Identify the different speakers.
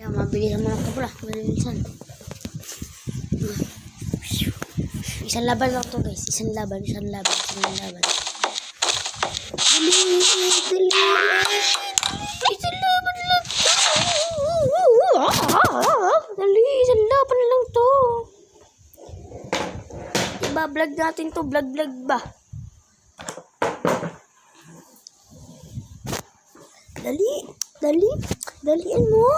Speaker 1: Kaya mabilis naman ako pala. Mabilisan. Isang laban lang to guys. Isang laban. Dali. Isang laban lang to. Dali, isang laban lang to. Iba-vlog natin to. Vlog ba? Dalian mo.